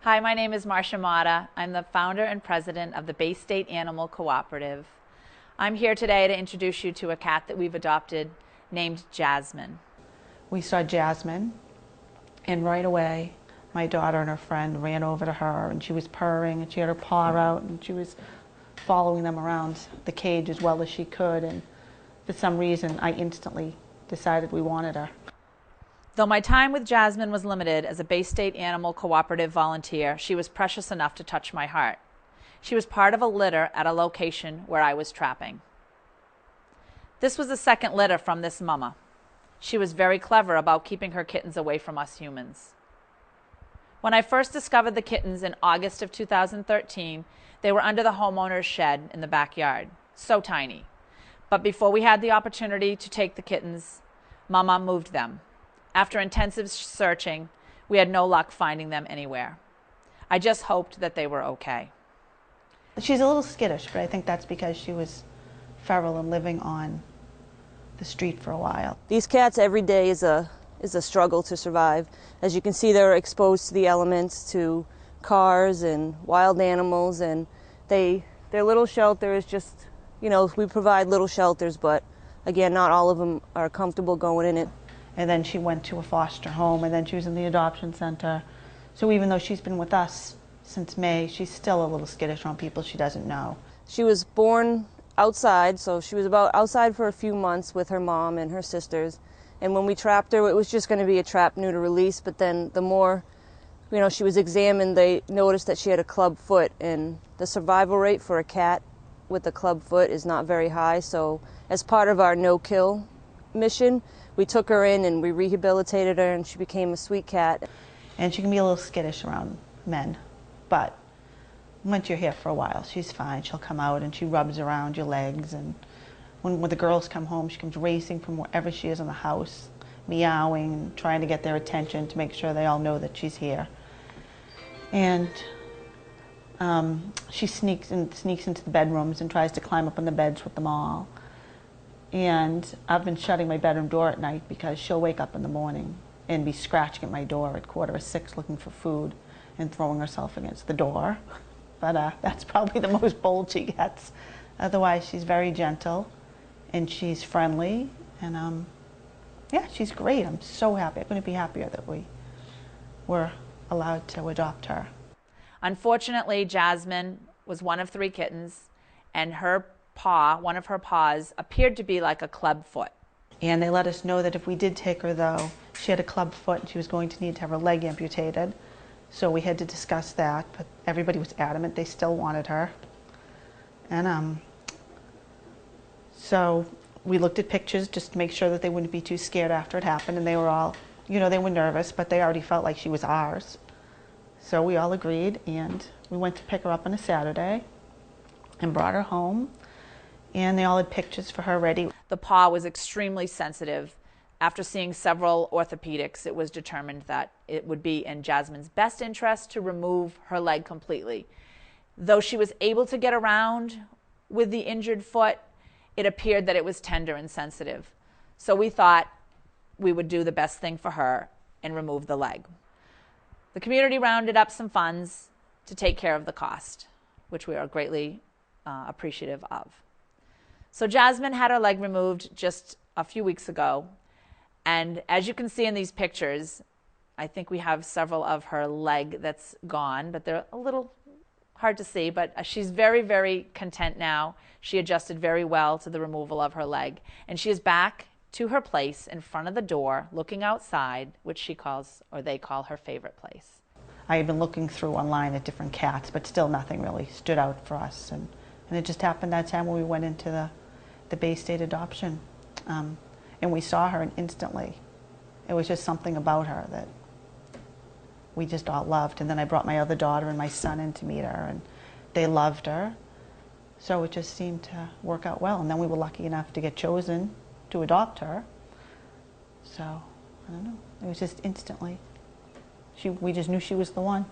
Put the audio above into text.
Hi, my name is Marcia Motta. I'm the founder and president of the Bay State Animal Cooperative. I'm here today to introduce you to a cat that we've adopted named Jasmine. We saw Jasmine, and right away my daughter and her friend ran over to her, and she was purring, and she had her paw out, and she was following them around the cage as well as she could, and for some reason I instantly decided we wanted her. Though my time with Jasmine was limited as a Bay State Animal Cooperative volunteer, she was precious enough to touch my heart. She was part of a litter at a location where I was trapping. This was the second litter from this mama. She was very clever about keeping her kittens away from us humans. When I first discovered the kittens in August of 2013, they were under the homeowner's shed in the backyard, so tiny. But before we had the opportunity to take the kittens, Mama moved them. After intensive searching, we had no luck finding them anywhere. I just hoped that they were okay. She's a little skittish, but I think that's because she was feral and living on the street for a while. These cats every day is a struggle to survive. As you can see, they're exposed to the elements, to cars and wild animals, and their little shelter is just, we provide little shelters, but again, not all of them are comfortable going in it. And then she went to a foster home, and then she was in the adoption center. So even though she's been with us since May, she's still a little skittish around people she doesn't know. She was born outside, so she was outside for a few months with her mom and her sisters. And when we trapped her, it was just going to be a trap neuter release, but then the more, she was examined, they noticed that she had a club foot, and the survival rate for a cat with a club foot is not very high. So as part of our no-kill mission, we took her in and we rehabilitated her, and she became a sweet cat. And she can be a little skittish around men, but once you're here for a while, she's fine. She'll come out and she rubs around your legs, and when the girls come home, she comes racing from wherever she is in the house, meowing and trying to get their attention to make sure they all know that she's here. And she sneaks into the bedrooms and tries to climb up on the beds with them all. And I've been shutting my bedroom door at night because she'll wake up in the morning and be scratching at my door at 5:45 looking for food and throwing herself against the door. But that's probably the most bold she gets. Otherwise, she's very gentle and she's friendly, and yeah, she's great. I'm so happy. I couldn't be happier that we were allowed to adopt her. Unfortunately, Jasmine was one of 3 kittens, and one of her paws appeared to be like a club foot. And they let us know that if we did take her, though, she had a club foot and she was going to need to have her leg amputated. So we had to discuss that, but everybody was adamant they still wanted her. And so we looked at pictures just to make sure that they wouldn't be too scared after it happened, and they were all, they were nervous, but they already felt like she was ours. So we all agreed, and we went to pick her up on a Saturday and brought her home. And they all had pictures for her ready. The paw was extremely sensitive. After seeing several orthopedics, it was determined that it would be in Jasmine's best interest to remove her leg completely. Though she was able to get around with the injured foot, it appeared that it was tender and sensitive. So we thought we would do the best thing for her and remove the leg. The community rounded up some funds to take care of the cost, which we are greatly appreciative of. So Jasmine had her leg removed just a few weeks ago, and as you can see in these pictures, I think we have several of her leg that's gone, but they're a little hard to see, but she's very, very content now. She adjusted very well to the removal of her leg, and she is back to her place in front of the door, looking outside, which they call her favorite place. I had been looking through online at different cats, but still nothing really stood out for us, and it just happened that time when we went into the Bay State adoption, and we saw her, and instantly it was just something about her that we just all loved. And then I brought my other daughter and my son in to meet her, and they loved her, so it just seemed to work out well. And then we were lucky enough to get chosen to adopt her, so I don't know, it was just instantly we just knew she was the one.